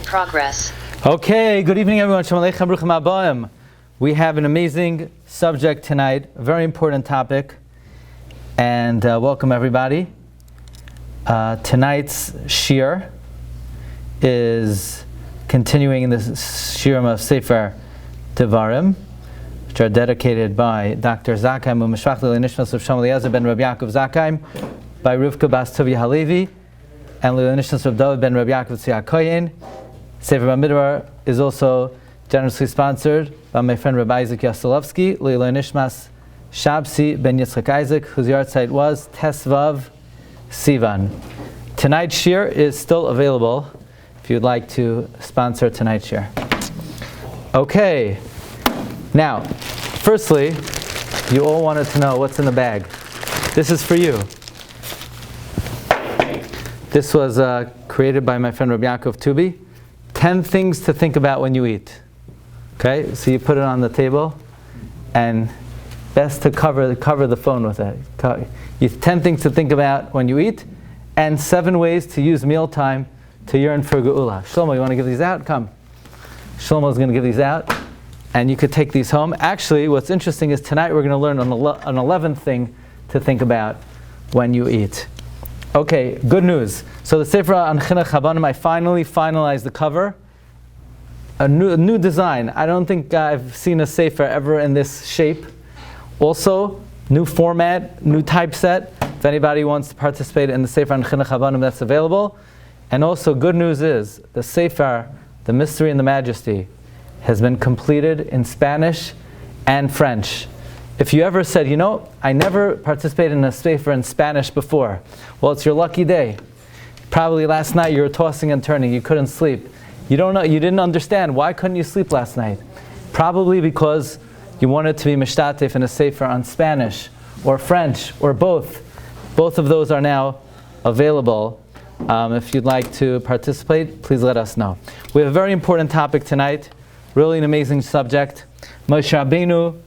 Progress. Okay, good evening everyone. Shalom Aleichem, Bruchim Habayim. We have an amazing subject tonight, a very important topic, and welcome everybody. Tonight's Shiur is continuing in the Shiurim of Sefer Devarim, which are dedicated by Dr. Zakheim Umeshvach L'Nishmas of Shlomo Eliezer ben Rabbi Yaakov Zakheim, by Rivka Bas Tuvia Halevi, and L'Nishmas of David ben Rabbi Yaakov Tzia Koyen. Sefer Bamidbar is also generously sponsored by my friend Rabbi Isaac Yaselovsky, L'Nishmas Shabsi ben Yitzchak Isaac, whose yahrzeit was Tesvav Sivan. Tonight's Shiur is still available if you'd like to sponsor tonight's Shiur. Okay, now, firstly, you all wanted to know what's in the bag. This is for you. This was created by my friend Rabbi Yaakov Tubi. 10 things to think about when you eat. Okay, so you put it on the table, and best to cover the phone with it. 10 things to think about when you eat, and 7 ways to use mealtime to yearn for Geula. Shlomo, you want to give these out? Come. Shlomo's going to give these out, and you could take these home. Actually, what's interesting is tonight we're going to learn an 11th thing to think about when you eat. Okay, good news. So the Sefer on Chinuch Habanim, I finally finalized the cover. A new design. I don't think I've seen a Sefer ever in this shape. Also, new format, new typeset. If anybody wants to participate in the Sefer on Chinuch Habanim, that's available. And also, good news is, the Sefer, the Mystery and the Majesty, has been completed in Spanish and French. If you ever said, I never participated in a Sefer in Spanish before, well, it's your lucky day. Probably last night you were tossing and turning, you couldn't sleep. You don't know, you didn't understand. Why couldn't you sleep last night? Probably because you wanted to be mishtatef in a Sefer on Spanish or French or both. Both of those are now available. If you'd like to participate, please let us know. We have a very important topic tonight, really an amazing subject. Moshe Rabbeinu,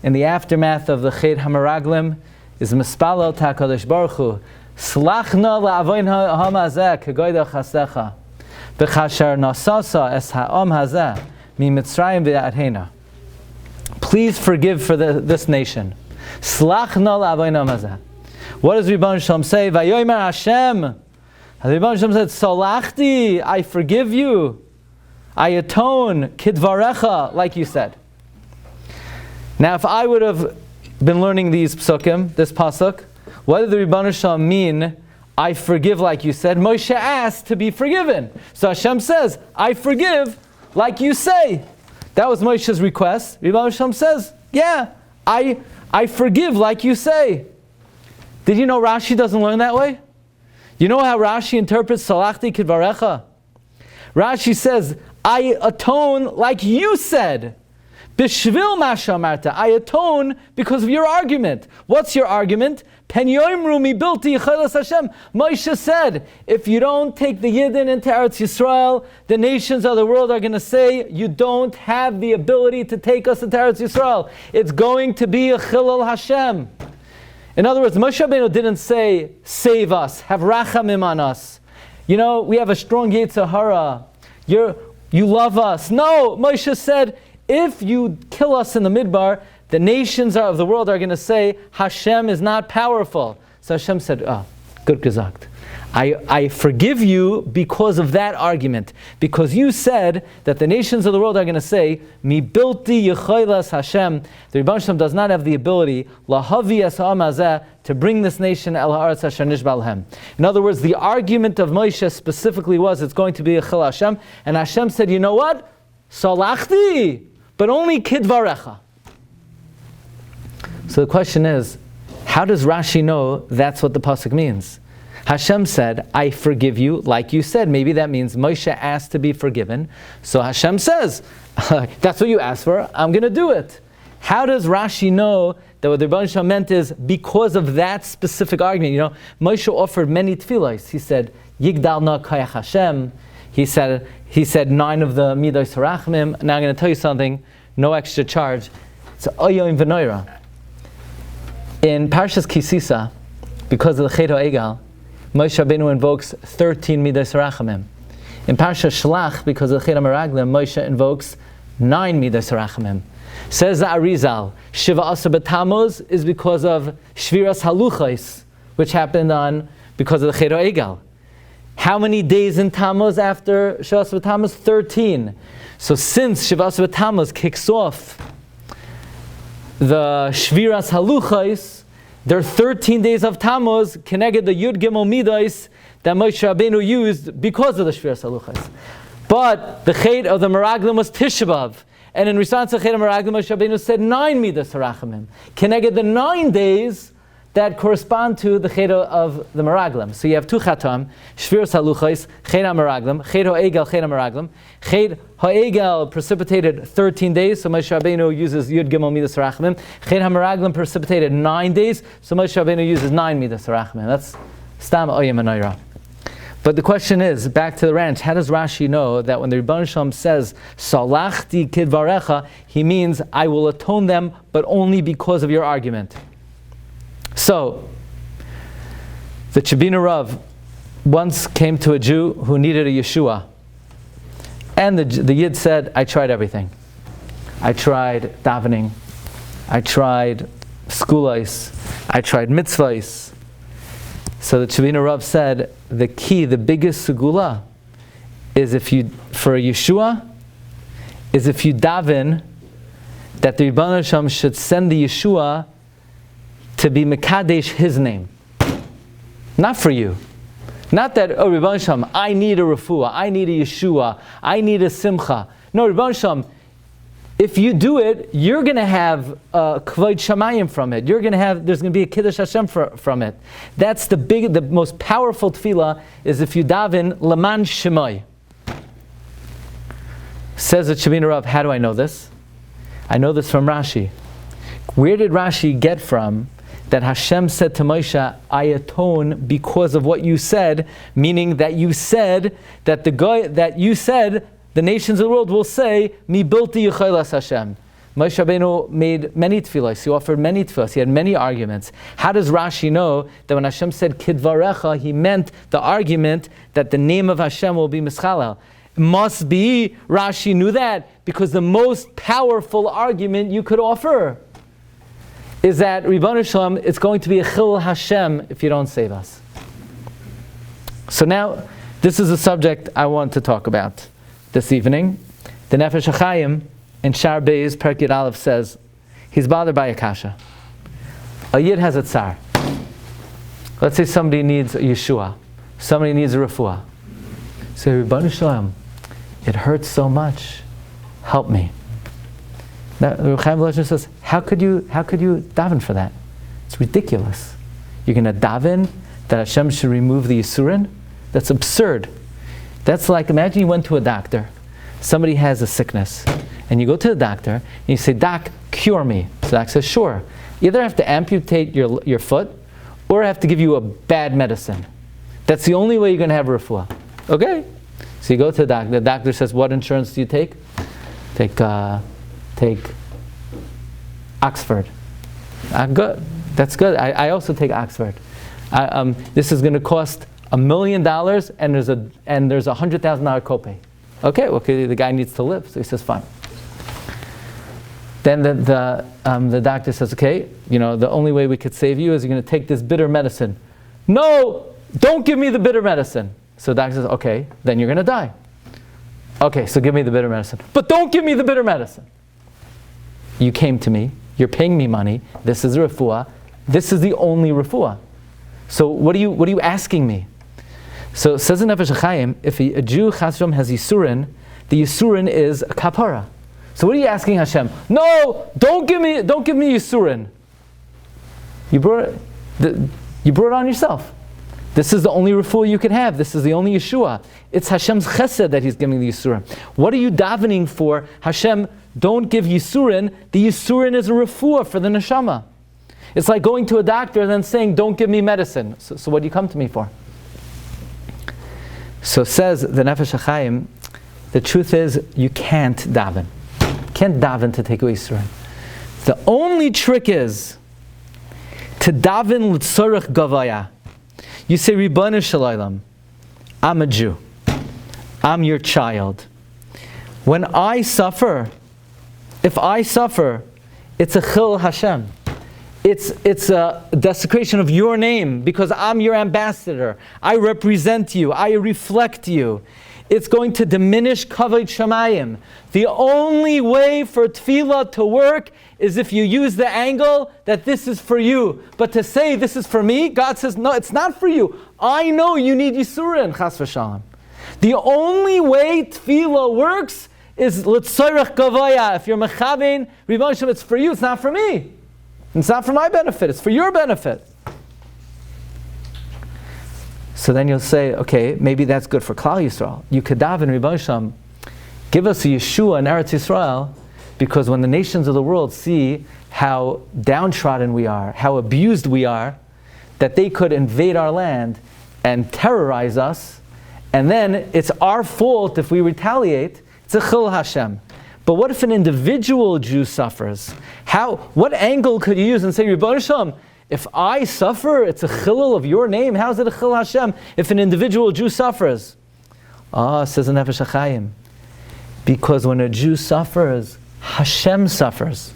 in the aftermath of the Chet HaMeraglim, is mispalel ta'kadosh baruch hu, slachna la'avoin ha'amazeh kegoyda chasecha, v'chasher nasasa es ha'am hazeh mi Mitzrayim v'yadhena. Please forgive for this nation. Slachna la'avoin ha'amazeh. What does Ribbono Shel Olam say? Vayomer Hashem. Ribbono Shel Olam said, Salachti, I forgive you. I atone, kidvarecha, like you said. Now, if I would have been learning these psukim, this pasuk, what did the Ribbono Shel Olam mean, I forgive like you said? Moshe asked to be forgiven. So Hashem says, I forgive like you say. That was Moshe's request. Ribbono Shel Olam says, yeah, I forgive like you say. Did you know Rashi doesn't learn that way? You know how Rashi interprets Salachti Kidvarecha? Rashi says, I atone like you said. Bishvil masha marta, I atone because of your argument. What's your argument? Pen yoimru mi bilti yichelas Hashem. Moshe said, if you don't take the Yidden into Eretz Yisrael, the nations of the world are going to say, you don't have the ability to take us into Eretz Yisrael. It's going to be a chilul Hashem. In other words, Moshe Rabbeinu didn't say, save us, have rachamim on us. We have a strong Yetzer Hara. You love us. No, Moshe said, if you kill us in the Midbar, the nations of the world are going to say, Hashem is not powerful. So Hashem said, good gesagt. I forgive you because of that argument. Because you said that the nations of the world are going to say, Mi bilti yecholas Hashem. The Ribbono Shel Olam does not have the ability, lahavi es ha'am hazeh, to bring this nation el ha'aretz asher nishba lahem. In other words, the argument of Moshe specifically was, it's going to be a chil Hashem. And Hashem said, you know what? Salachti, but only kidvarecha. So the question is, how does Rashi know that's what the pasuk means? Hashem said, I forgive you like you said. Maybe that means Moshe asked to be forgiven. So Hashem says, that's what you asked for, I'm going to do it. How does Rashi know that what the Ribbono Shel Olam meant is because of that specific argument? Moshe offered many tefillos. He said, Yigdal na kayach Hashem. He said 9 of the midos harachmim. Now I'm going to tell you something, no extra charge. It's oyoim v'noira. In Parshas Kisisa, because of the Chet HaEgal, Moshe Rabbeinu invokes 13 midos harachamim. In Parshas Shelach, because of the Chet HaMeraglim, Moshe invokes 9 Midas Rachamim. Says the Arizal, Shiva Asar B'Tammuz is because of Shviras Haluchos, which happened because of the Chet HaEgel. How many days in Tammuz after Shiva Asar B'Tammuz? 13. So since Shiva Asar B'Tammuz kicks off the Shviras Haluchos, there are 13 days of Tammuz, connected the Yud Gimel Midas that Moshe Rabbeinu used because of the Shviras Haluchos. But the Chet of the Meraglim was Tisha B'Av. And in response to Chet HaMeraglim, Moshe Rabbeinu said 9 Midas Harachamim. Connected the 9 days that correspond to the Chet of the Meraglim. So you have 2 Chatam, Shviras Haluchos, Chet HaMeraglim, Chet HaEgel, Chet HaMeraglim. Chet HaEgel precipitated 13 days, so Moshe Rabbeinu uses Yud Gimel Midas Harachamim. Chet HaMeraglim precipitated 9 days, so Moshe Rabbeinu uses 9 Midas Harachamim. That's Stam Oyem Anoira. But the question is, back to the ranch, how does Rashi know that when the Rebbeinu Shalom says, Salachti kidvarecha, he means, I will atone them, but only because of your argument. So, the Chabina Rav once came to a Jew who needed a Yeshua. And the Yid said, I tried everything. I tried davening. I tried skulais. I tried mitzvahs. So the Chavina Rav said, the key, the biggest segula, is for a Yeshua, is if you daven, that the Rebbeinu Shalom should send the Yeshua to be Mekadesh his name. Not for you. Not that, oh Rebbeinu Shalom, I need a refuah, I need a Yeshua, I need a simcha. No, Rebbeinu Shalom, if you do it, you're going to have kvod shamayim from it. There's going to be a kiddush Hashem from it. That's the most powerful tefillah, is if you daven leman shemai. Says the Chavina Rav, how do I know this? I know this from Rashi. Where did Rashi get from that Hashem said to Moshe, I atone because of what you said, meaning that you said that the nations of the world will say, Mi bilti yichaylas Hashem. Moshe Rabbeinu made many tefillos. He offered many tefillos. He had many arguments. How does Rashi know that when Hashem said kidvarecha, he meant the argument that the name of Hashem will be mischalel? Must be Rashi knew that because the most powerful argument you could offer is that Rebbeinu Shalom, it's going to be a chil Hashem if you don't save us. So now, this is a subject I want to talk about this evening. The Nefesh HaChaim in Shar Beis Perek Aleph says he's bothered by a kasha. A yid has a tsar. Let's say somebody needs a Yeshua. Somebody needs a refuah. Say, Rebbeinu Shalom, it hurts so much. Help me. Now, the Chaim Volozhin says, how could you daven for that? It's ridiculous. You're going to daven that Hashem should remove the Yisurin? That's absurd. That's like, imagine you went to a doctor. Somebody has a sickness. And you go to the doctor, and you say, Doc, cure me. So the doctor says, sure. You either have to amputate your foot, or I have to give you a bad medicine. That's the only way you're going to have a refuah. Okay? So you go to the doctor. The doctor says, what insurance do you take? Take Oxford. Good. That's good. I also take Oxford. This is going to cost $1 million, and there's a $100,000 copay. Okay, the guy needs to live, so he says fine. Then the doctor says, okay, the only way we could save you is you're going to take this bitter medicine. No, don't give me the bitter medicine. So the doctor says, okay, then you're going to die. Okay, so give me the bitter medicine. But don't give me the bitter medicine. You came to me, you're paying me money, this is a refuah, this is the only refuah. So what are you asking me? So says in Nefesh HaChaim, if a Jew has Yisurin, the Yisurin is a kapara. So what are you asking Hashem? No, don't give me Yisurin. You brought it on yourself. This is the only refuah you can have. This is the only Yeshua. It's Hashem's chesed that He's giving the Yisurin. What are you davening for? Hashem, don't give Yisurin. The Yisurin is a refuah for the neshama. It's like going to a doctor and then saying, don't give me medicine. So what do you come to me for? So says the Nefesh HaChaim, the truth is, you can't daven. You can't daven to take away Yisurin. The only trick is to daven l'tzorech gavaya. You say, Ribbonu shel olam, I'm a Jew. I'm your child. When I suffer, if I suffer, it's a chil Hashem. It's a desecration of your name because I'm your ambassador. I represent you. I reflect you. It's going to diminish kavod shamayim. The only way for tefillah to work is if you use the angle that this is for you. But to say this is for me, God says, no, it's not for you. I know you need Yisurin, chas v'shalom. The only way tefillah works is l'tzoyrech gavaya. If you're mechavein, Rebbeinu Shem, it's for you, it's not for me. It's not for my benefit, it's for your benefit. So then you'll say, okay, maybe that's good for Klal Yisrael. You could daven, Rebbeinu Shem, give us a Yeshua in Eretz Yisrael, because when the nations of the world see how downtrodden we are, how abused we are, that they could invade our land and terrorize us, and then it's our fault if we retaliate. It's a chil Hashem. But what if an individual Jew suffers? What angle could you use and say, Rebbeinu Shem, if I suffer, it's a chilul of your name. How is it a chil Hashem if an individual Jew suffers? Says the Nefesh HaChaim. Because when a Jew suffers, Hashem suffers.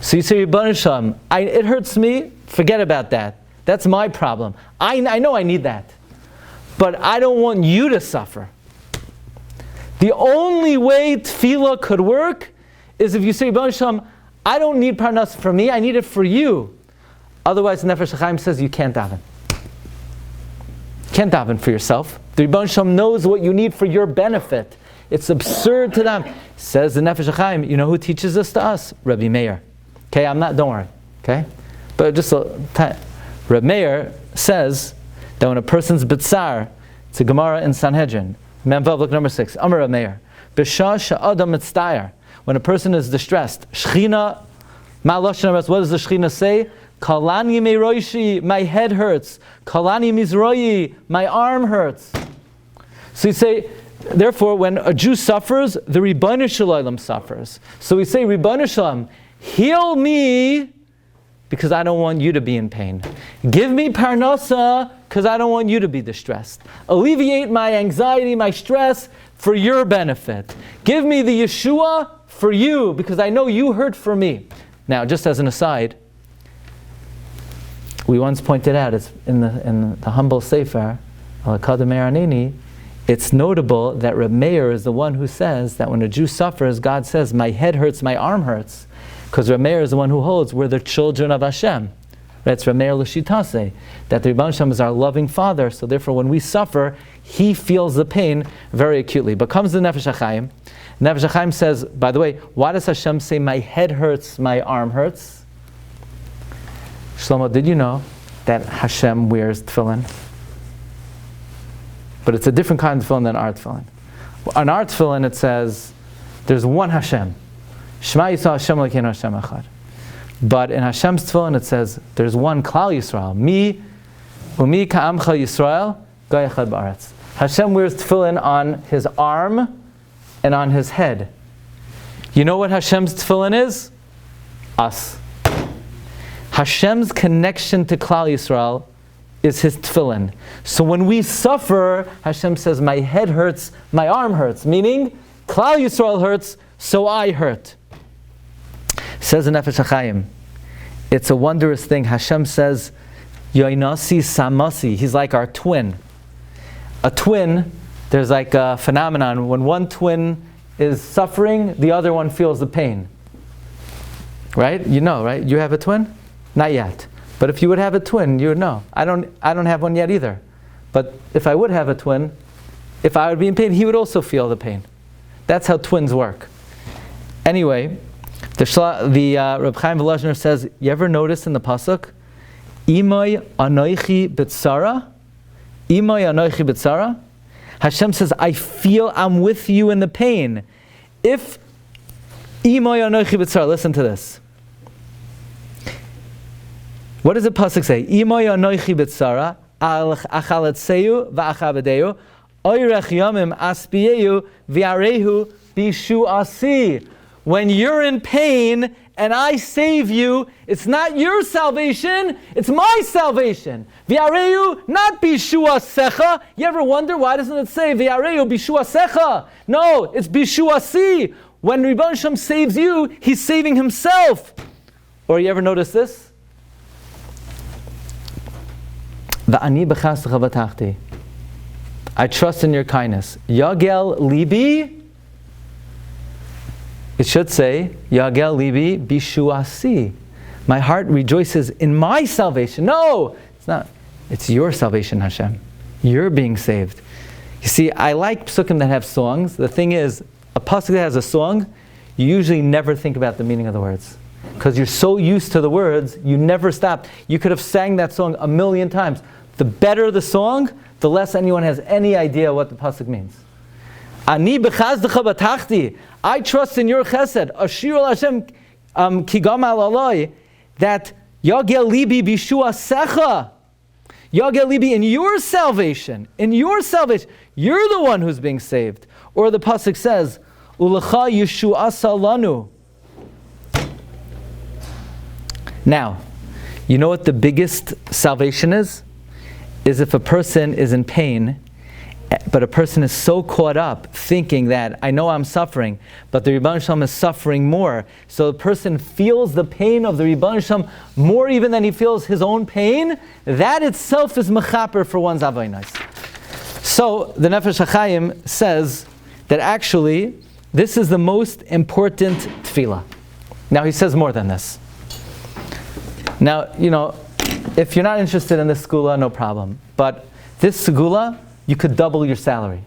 So you say, Rebbeinu Shem, it hurts me, forget about that. That's my problem. I know I need that. But I don't want you to suffer. The only way tefillah could work is if you say, Rebbeinu Shem, I don't need parnas for me, I need it for you. Otherwise, Nefesh HaChaim says you can't daven. You can't daven for yourself. The Rebbeinu Shem knows what you need for your benefit. It's absurd to them. Says the Nefesh HaChaim, you know who teaches this to us? Rabbi Meir. Okay, don't worry. Okay? But just Rabbi Meir says that when a person's bitzar, it's a Gemara in Sanhedrin, Memvav, look number 6. Amar Rabbi Meir. B'shah she'adam mitztayar. When a person is distressed, Shechina, ma'alosh, what does the Shechina say? Kalani meiroishi, my head hurts. Kalani mizroyi, my arm hurts. So you say, therefore, when a Jew suffers, the Ribono Shel Olam suffers. So we say, Ribono Shel Olam, heal me, because I don't want you to be in pain. Give me parnasa, because I don't want you to be distressed. Alleviate my anxiety, my stress, for your benefit. Give me the Yeshua for you, because I know you hurt for me. Now, just as an aside, we once pointed out, it's in the humble Sefer, Al-Kadam Me'aranini, it's notable that Rabbi Meir is the one who says that when a Jew suffers, God says, my head hurts, my arm hurts. Because Rabbi Meir is the one who holds, we're the children of Hashem. That's Rabbi Meir L'Shitase, that the Rebbeinu Shem is our loving Father, so therefore when we suffer, He feels the pain very acutely. But comes the Nefesh HaChaim. Nefesh HaChaim says, by the way, why does Hashem say, my head hurts, my arm hurts? Shlomo, did you know that Hashem wears tefillin? But it's a different kind of tefillin than our tefillin. On our tefillin it says, there's one Hashem. Shema Yisrael Hashem Elokeinu Hashem Echad. But in Hashem's tefillin it says, there's one Klal Yisrael. Mi ka'amcha Yisrael, Goy Echad Ba'aretz. Hashem wears tefillin on his arm and on his head. You know what Hashem's tefillin is? Us. Hashem's connection to Klal Yisrael is his tefillin. So when we suffer, Hashem says, my head hurts, my arm hurts. Meaning, Klal Yisrael hurts, so I hurt. Says in Nefesh HaChaim, it's a wondrous thing. Hashem says, Yoinasi Samasi. He's like our twin. A twin, there's like a phenomenon. When one twin is suffering, the other one feels the pain. Right? You know, right? You have a twin? Not yet. But if you would have a twin, you would know. I don't have one yet either. But if I would have a twin, if I would be in pain, he would also feel the pain. That's how twins work. Anyway, the Reb Chaim Volozhiner says, you ever notice in the pasuk, Imay anoichi b'tzara? Imay anoichi b'tzara? Hashem says, I'm with you in the pain. If Imay anoichi b'tzara, listen to this. What does the pasuk say? Imay anoichi b'tzara, achalatseyu v'achabedeu, oirech yamim aspiyeyu v'arehu bishu asi. when you're in pain and I save you, it's not your salvation, it's my salvation. V'yareyu, not bishuasecha. You ever wonder why doesn't it say v'yareyu bishuasecha? No, it's bishuasi. When Rebbeinu Shem saves you, he's saving himself. Or you ever notice this? V'ani b'chasecha v'tachti. I trust in your kindness. Yagel libi. It should say, Yagel libi bishuasi. My heart rejoices in my salvation. No, it's not. It's your salvation, Hashem. You're being saved. You see, I like psukim that have songs. The thing is, a pasuk that has a song, you usually never think about the meaning of the words. Because you're so used to the words, you never stop. You could have sang that song 1,000,000 times. The better the song, the less anyone has any idea what the pasuk means. Ani b'chazdecha b'tachti. I trust in your chesed. Ashir al Hashem kigam al aloi. That yagel libi bishuasecha. Yagel libi, in your salvation. In your salvation. You're the one who's being saved. Or the pasuk says, Ulecha yeshuasa lanu. Now, you know what the biggest salvation is? Is if a person is in pain, but a person is so caught up thinking that, I know I'm suffering, but the Rebbeinu Shalom is suffering more. So the person feels the pain of the Rebbeinu Shalom more even than he feels his own pain. That itself is mechaper for one's avonos. So the Nefesh HaChaim says that actually this is the most important tefillah. Now he says more than this. Now, if you're not interested in this segula, no problem. But this segula, you could double your salary.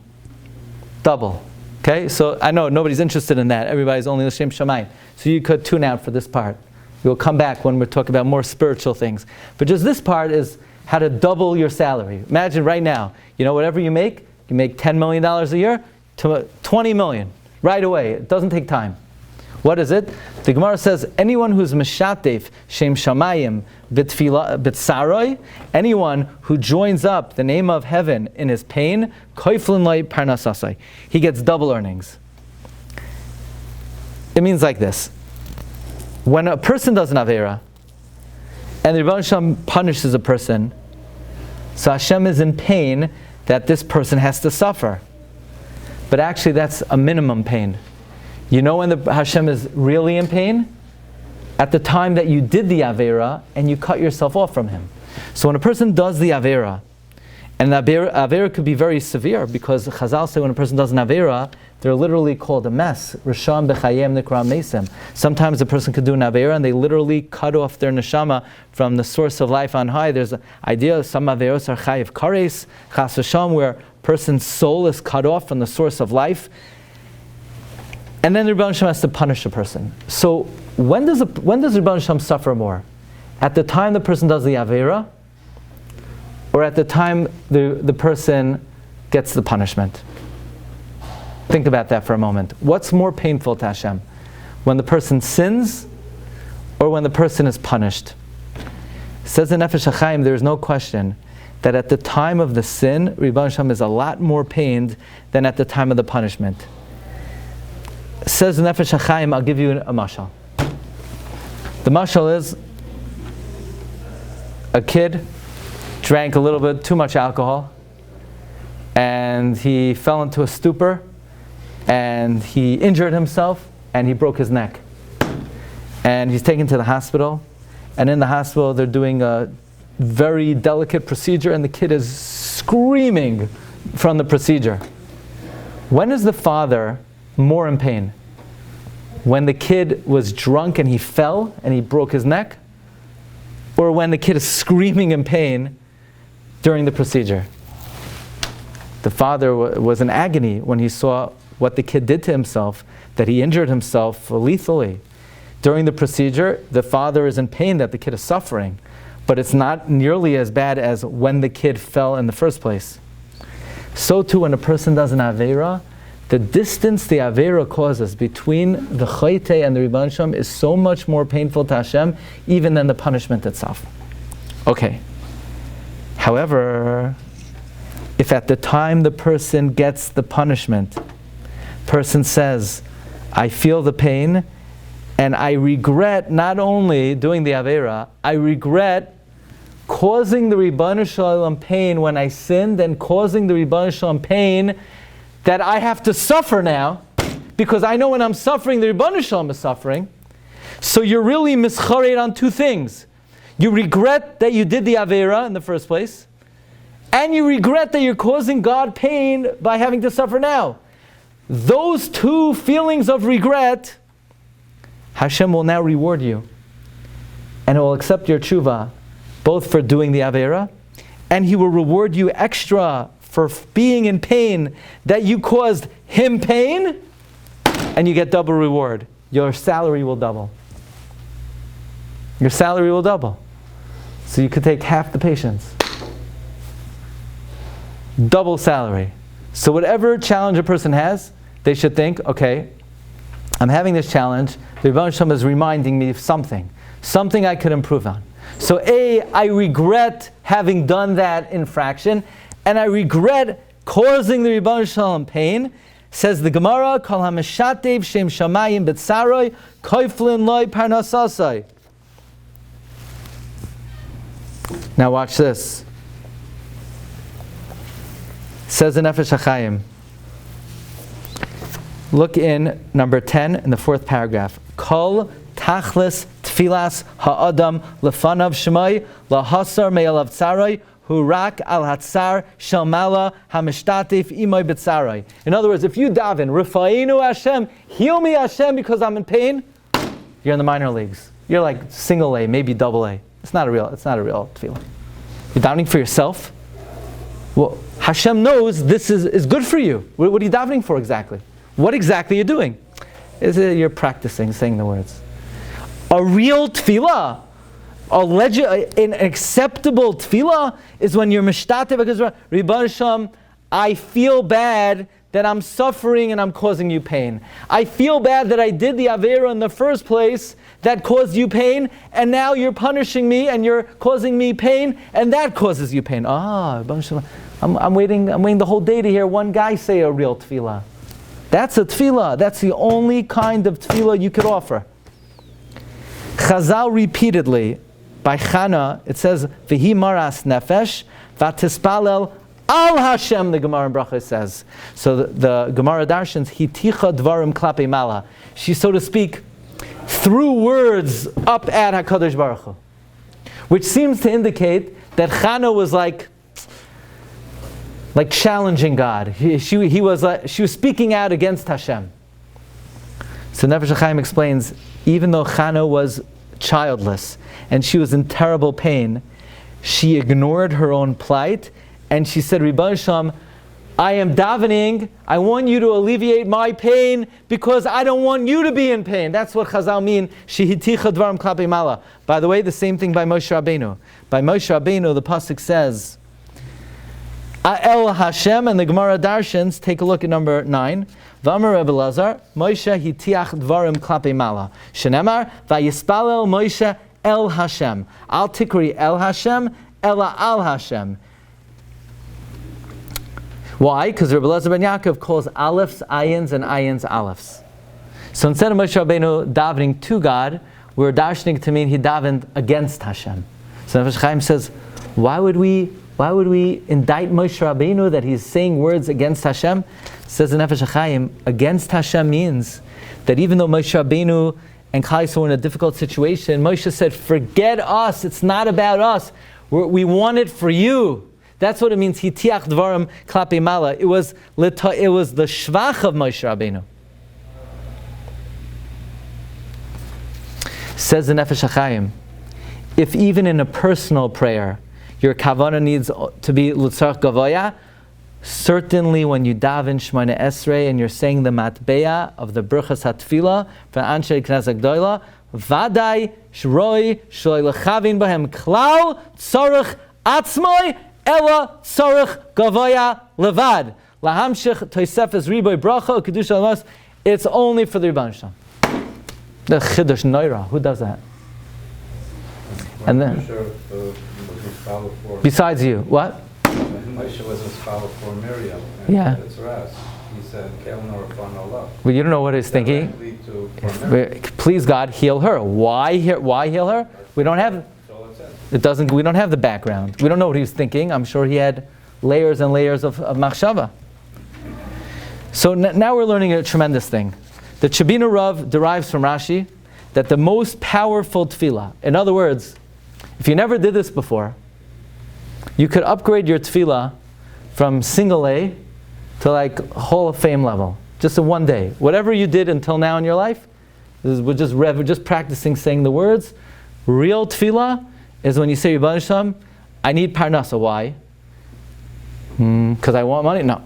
Double. Okay? So I know nobody's interested in that. Everybody's only l'shem shamayim. So you could tune out for this part. We'll come back when we're talking about more spiritual things. But just this part is how to double your salary. Imagine right now, whatever you make $10 million a year, to $20 million. Right away. It doesn't take time. What is it? The Gemara says, anyone who's meshatef shem shamayim b'tsaroy, anyone who joins up the name of heaven in his pain, koiflin loy parnasasai, he gets double earnings. It means like this. When a person does an avera, and the Rebbeinu Shalom punishes a person, so Hashem is in pain that this person has to suffer. But actually that's a minimum pain. You know when the Hashem is really in pain? At the time that you did the Avera and you cut yourself off from Him. So when a person does the Avera, and the Avera could be very severe, because Chazal say when a person does an Avera, they're literally called a mess. Risham b'chayem nikra mesim. Sometimes a person could do an Avera and they literally cut off their neshama from the source of life on high. There's an idea, some Averos are chayiv kares, chas v'sham, where a person's soul is cut off from the source of life. And then the Rebbeinu Shalom has to punish a person. So when does the Rebbeinu Shalom suffer more? At the time the person does the Avera, or at the time the person gets the punishment? Think about that for a moment. What's more painful to Hashem? When the person sins, or when the person is punished? It says in Nefesh HaChaim, there is no question that at the time of the sin, Rebbeinu Shalom is a lot more pained than at the time of the punishment. Says Nefesh HaChaim, I'll give you a mashal. The mashal is a kid drank a little bit too much alcohol and he fell into a stupor and he injured himself and he broke his neck. And he's taken to the hospital, and in the hospital they're doing a very delicate procedure and the kid is screaming from the procedure. When is the father more in pain? When the kid was drunk and he fell and he broke his neck? Or when the kid is screaming in pain during the procedure? The father was in agony when he saw what the kid did to himself, that he injured himself lethally. During the procedure, the father is in pain that the kid is suffering, but it's not nearly as bad as when the kid fell in the first place. So too, when a person does an Aveira, the distance the Avera causes between the Chayte and the Rebbeinu Shalom is so much more painful to Hashem even than the punishment itself. Okay. However, if at the time the person gets the punishment, person says, I feel the pain, and I regret not only doing the Aveira, I regret causing the Ribono Shel Olam pain when I sinned, and causing the Ribono Shel Olam pain that I have to suffer now, because I know when I'm suffering, the Ribono Shel Olam is suffering. So you're really mischared on two things. You regret that you did the Aveira in the first place, and you regret that you're causing God pain by having to suffer now. Those two feelings of regret, Hashem will now reward you. And He will accept your tshuva, both for doing the Aveira, and He will reward you extra for being in pain, that you caused Him pain, and you get double reward. Your salary will double. Your salary will double. So you could take half the patients. Double salary. So whatever challenge a person has, they should think, okay, I'm having this challenge, the Ribono Shel Olam is reminding me of something I could improve on. So I regret having done that infraction, and I regret causing the Ribono Shel Olam pain. Says the Gemara, Kol ha-meshatev shem shamayim b'tsarai, koiflin loy parnasasai. Now watch this. Says in Nefesh HaChaim. Look in number 10 in the fourth paragraph. Kol tachlis tfilas ha'adam lefanav shemai lahasar me'alav tsarai hurak al hatzar shalmala hamishtatif imoy b'tsarai. In other words, if you daven, Rifa'inu Hashem, heal me Hashem because I'm in pain, you're in the minor leagues. You're like single A, maybe double A. It's not a real tefillah. You're davening for yourself. Well, Hashem knows this is good for you. What are you davening for exactly? What exactly are you doing? Is it you're practicing saying the words? A real tefillah, an acceptable tefillah, is when you're mishtatev because Ribono Shel Olam, I feel bad that I'm suffering and I'm causing you pain. I feel bad that I did the Aveira in the first place that caused you pain, and now you're punishing me and you're causing me pain, and that causes you pain. I'm waiting the whole day to hear one guy say a real tefillah. That's a tefillah. That's the only kind of tefillah you could offer. Chazal repeatedly, by Chana, it says, V'hi maras nefesh, v'tispalel al Hashem, the Gemara in Bracha says. So the Gemara darshans, hiticha dvarim klape mala. She, so to speak, threw words up at HaKadosh Baruch Hu, which seems to indicate that Chana was like challenging God. She was speaking out against Hashem. So Nefesh HaChaim explains, even though Chana was childless and she was in terrible pain, she ignored her own plight and she said, Ribono Shel Olam, I am davening, I want you to alleviate my pain because I don't want you to be in pain. That's what Chazal mean, Shehiticha dvarim klape mala. By the way, the same thing by Moshe Rabbeinu. By Moshe Rabbeinu, the pasuk says, El Hashem, and the Gemara darshans, take a look at number 9. V'amar Rebbe Lazar, Moshe hitiach dvarim klape mala. Shenemar, vayispalel Moshe El Hashem. Al tikri El Hashem, Ela Al Hashem. Why? Because Rebbe Lazar ben Yaakov calls alephes ayins and ayins alephes. So instead of Moshe Rabbeinu davening to God, we're darshaning to mean he davened against Hashem. So Nefesh Chaim says, why would we indict Moshe Rabbeinu that he's saying words against Hashem? Says in Nefesh Chaim, against Hashem means that even though Moshe Rabbeinu and Klal Yisrael were in a difficult situation, Moshe said, forget us, it's not about us. We want it for you. That's what it means, hitiach dvarim klape mala. It was the shvach of Moshe Rabbeinu. Says the Nefesh HaChaim, if even in a personal prayer, your kavanah needs to be lutzarch gavoya, certainly when you daven Shemona Esrei and you're saying the matbeya of the Birchas HaTfilah for Anshe Knesset Gdoila, vaday shroi shloi lechavin bahem klal tzorich atzmoi ela tzorich gavoya levad lahamshich toisefes riboy bracha kedusha almas. It's only for the Ribono Shel Olam. The Chiddush Noira. Who does that? And then, besides you, what? Moshe was a scholar for Miriam. Yeah. He Well, you don't know what he's thinking. Please God, heal her. Why heal her? We don't have. It doesn't. We don't have the background. We don't know what he was thinking. I'm sure he had layers and layers of machshava. So now we're learning a tremendous thing. The Shabina Rav derives from Rashi that the most powerful tefillah, in other words, if you never did this before, you could upgrade your tefillah from single A to like Hall of Fame level, just in one day. Whatever you did until now in your life, we're just practicing saying the words. Real tefillah is when you say, Yibban Hashem, I need parnasa. Why? Because I want money? No.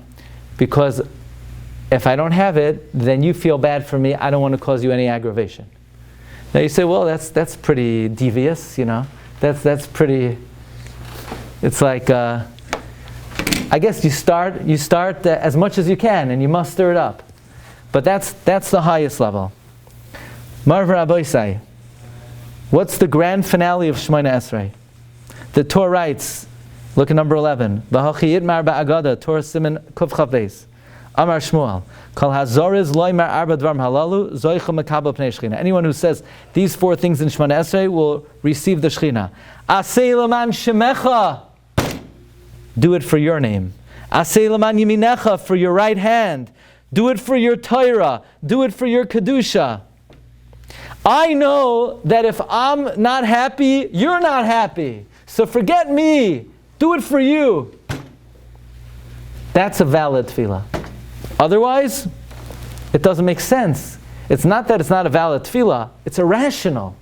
Because if I don't have it, then you feel bad for me. I don't want to cause you any aggravation. Now you say, well, that's pretty devious, you know. That's pretty. It's like I guess you start as much as you can, and you must stir it up. But that's the highest level. Marv Rabbi say, what's the grand finale of Shemona Esrei? The Torah writes, look at number 11. V'hachiyit mar ba'agada, Torah siman kuf chav beis. Amar Shmuel, Kol hazoriz loy mar arba dvarim halalu, zoicha mekabel pnei Shechina. Anyone who says these four things in Shemona Esrei will receive the Shechina. Asei leman shemecha, do it for your name. Asei leman yiminecha, for your right hand. Do it for your Torah. Do it for your Kedusha. I know that if I'm not happy, you're not happy. So forget me. Do it for you. That's a valid tefillah. Otherwise, it doesn't make sense. It's not that it's not a valid tefillah. It's irrational.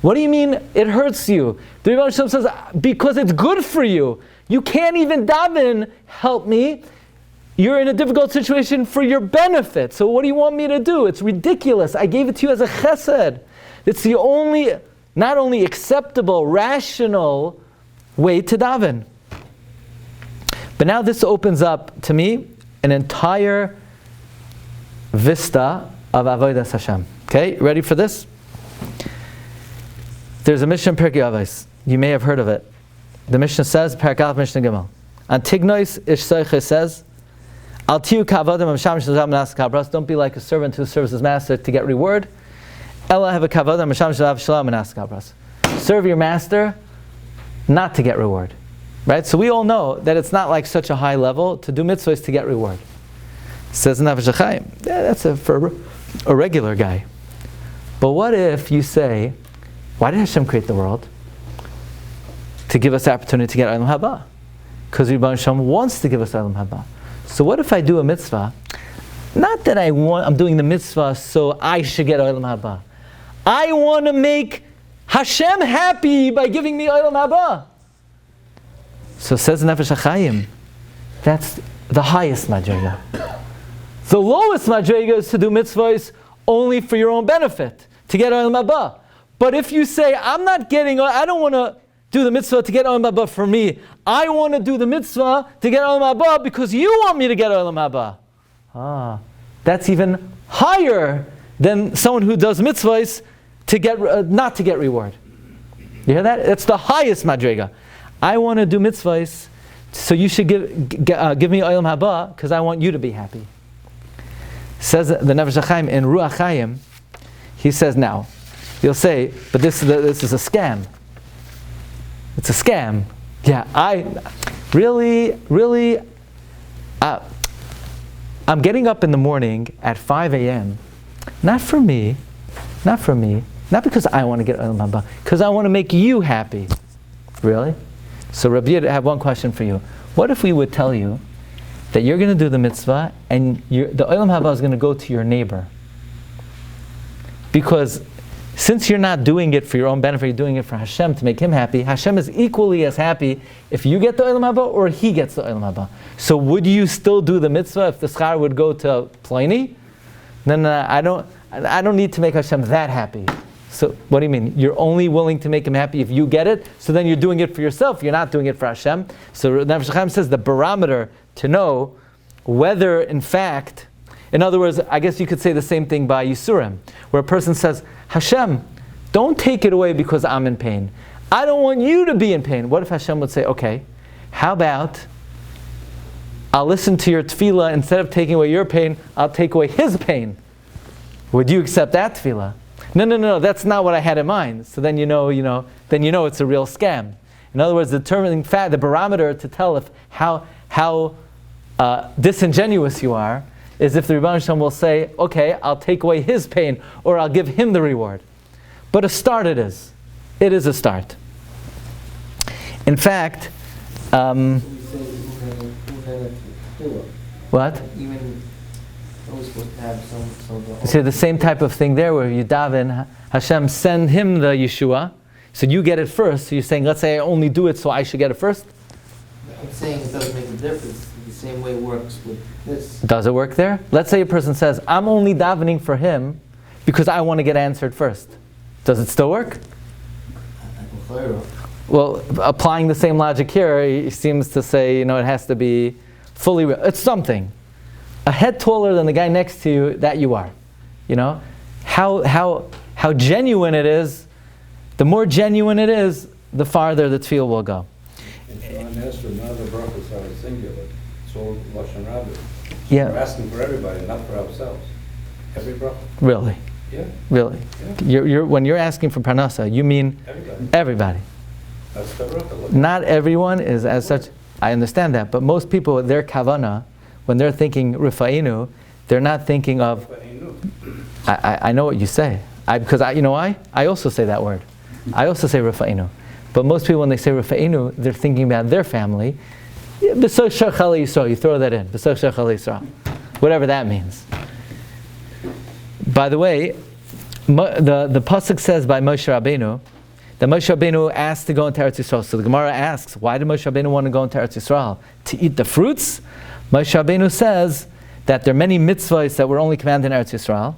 What do you mean it hurts you? The Rebbe Hashem says, because it's good for you. You can't even daven, help me. You're in a difficult situation for your benefit. So what do you want me to do? It's ridiculous. I gave it to you as a chesed. It's the only, not only acceptable, rational way to daven. But now this opens up to me an entire vista of avodas Hashem. Okay, ready for this? There's a Mishnah in Pirkei Avos. You may have heard of it. The Mishnah says, Perek Aleph Mishnah Gimel. Antignois Ish Soiche says, Al tiu kavadim masham shazam nas kabras. Don't be like a servant who serves his master to get reward. Ella have a kavadim masham shazam shalom nas kabras. Serve your master, not to get reward. Right? So we all know that it's not like such a high level to do mitzvahs to get reward. Says in Nefesh HaChaim, that's for a regular guy. But what if you say, why did Hashem create the world? To give us the opportunity to get Olam Haba. Because Rebbe Hashem wants to give us Olam Haba. So what if I do a mitzvah? Not that I'm doing the mitzvah so I should get Olam Haba. I want to make Hashem happy by giving me Olam Haba. So says Nefesh HaChaim, that's the highest madrega. The lowest madrega is to do mitzvahs only for your own benefit, to get Olam Haba. But if you say, I don't want to do the mitzvah to get Olam Haba for me. I want to do the mitzvah to get Olam Haba because you want me to get Olam Haba. That's even higher than someone who does mitzvahs to get not to get reward. You hear that? It's the highest madrega. I want to do mitzvahs, so you should give me Olam Haba because I want you to be happy. Says the Nefesh HaChaim in Ruach Chaim. He says, now you'll say, but this is a scam. It's a scam. Yeah, I'm getting up in the morning at 5 a.m. Not for me, not because I want to get Olam Haba, because I want to make you happy. Really? So Rabbi Yehuda, I have one question for you. What if we would tell you that you're going to do the mitzvah and the Olam Haba is going to go to your neighbor? Because since you're not doing it for your own benefit, you're doing it for Hashem to make Him happy. Hashem is equally as happy if you get the Olam Haba or He gets the Olam Haba. So would you still do the mitzvah if the schar would go to Pliny? Then I don't need to make Hashem that happy. So what do you mean? You're only willing to make Him happy if you get it? So then you're doing it for yourself. You're not doing it for Hashem. So Nefesh HaChaim says the barometer to know whether in fact, in other words, I guess you could say the same thing by Yisurim, where a person says, Hashem, don't take it away because I'm in pain. I don't want you to be in pain. What if Hashem would say, okay, how about I'll listen to your tefillah, instead of taking away your pain, I'll take away his pain. Would you accept that tefillah? No, that's not what I had in mind. So then you know it's a real scam. In other words, the determining fact, the barometer to tell if how disingenuous you are, is if the Rebbeinu Shalom will say, okay, I'll take away his pain, or I'll give him the reward. But a start it is. It is a start. In fact, what? Even those supposed to have some You see the same type of thing there, where you daven, Hashem send him the Yeshua, so you get it first. So you're saying, let's say I only do it so I should get it first? I'm saying it doesn't make a difference. The same way it works with this. Does it work there? Let's say a person says, I'm only davening for him because I want to get answered first. Does it still work? Well, applying the same logic here, he seems to say, it has to be fully real. It's something. A head taller than the guy next to you, that you are. How genuine it is, the more genuine it is, the farther the tefillah will go. And none of the brachos are singular. It's all Lashon Rabbi. Yeah. We're asking for everybody, not for ourselves. Every bracha. Really? Yeah. Really? Yeah. When you're asking for parnasa, you mean everybody. That's the bracha. Not everyone is as such. I understand that, but most people, their kavana, when they're thinking rifa'inu, they're not thinking of. I know what you say. Because you know why? I also say that word. I also say rifa'inu. But most people, when they say rifa'inu, they're thinking about their family. You throw that in. Whatever that means. By the way, the pasuk says by Moshe Rabbeinu that Moshe Rabbeinu asked to go into Eretz Yisrael. So the Gemara asks, why did Moshe Rabbeinu want to go into Eretz Yisrael? To eat the fruits? Moshe Rabbeinu says that there are many mitzvahs that were only commanded in Eretz Yisrael.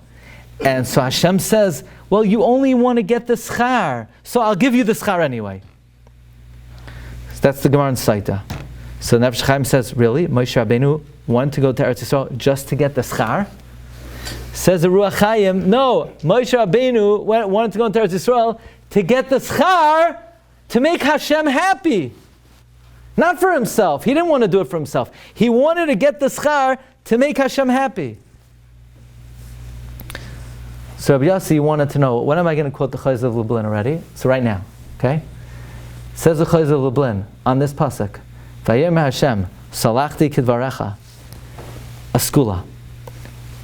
And so Hashem says, well, you only want to get the schar, so I'll give you the schar anyway. So that's the Gemara in Saita. So Nefesh Chaim says, really? Moshe Rabbeinu wanted to go to Eretz Yisrael just to get the schar? Says the Ruach Chaim, no, Moshe Rabbeinu wanted to go into Eretz Yisrael to get the schar to make Hashem happy. Not for himself. He didn't want to do it for himself. He wanted to get the schar to make Hashem happy. So Rabbi Yossi wanted to know, when am I going to quote the Chayz of Lublin already? So right now, okay? Says the Chayz of Lublin on this pasuk, Vayomer Hashem, Salachti Kidvarecha, a skula.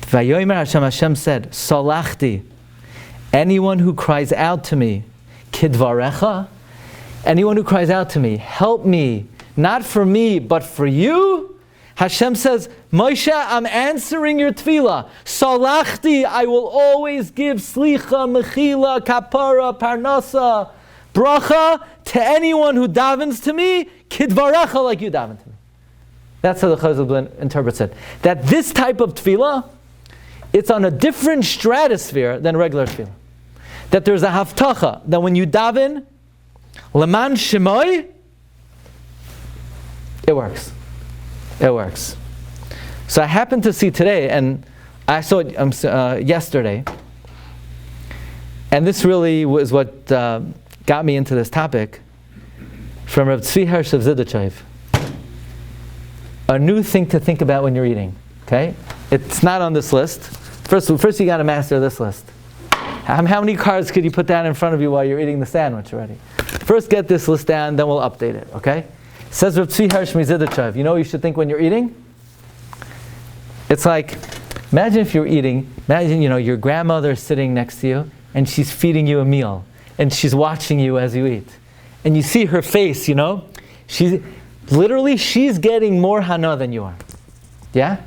Vayomer Hashem said, Salachti, anyone who cries out to me, Kidvarecha, anyone who cries out to me, help me, not for me, but for you, Hashem says, Moshe, I'm answering your tefillah. Salachti, I will always give slicha, mechila, kapara, parnasa, bracha to anyone who davens to me, kidvarecha, like you daven to me. That's how the Chazal Blin interprets it. That this type of tefillah, it's on a different stratosphere than regular tefillah. That there's a haftacha, that when you daven, leman shemoi, it works. It works. So I happened to see today, and I saw it yesterday, and this really was what got me into this topic, from Rav Tzvi Hirsch of Zidichayv. A new thing to think about when you're eating. Okay? It's not on this list. First you got to master this list. How many cards could you put down in front of you while you're eating the sandwich already? First get this list down, then we'll update it. Okay? Says Rav Tzvi Hirsch Mizidachov, you know what you should think when you're eating? It's like, imagine if you're eating, imagine your grandmother is sitting next to you and she's feeding you a meal and she's watching you as you eat. And you see her face, she's getting more hana than you are. Yeah?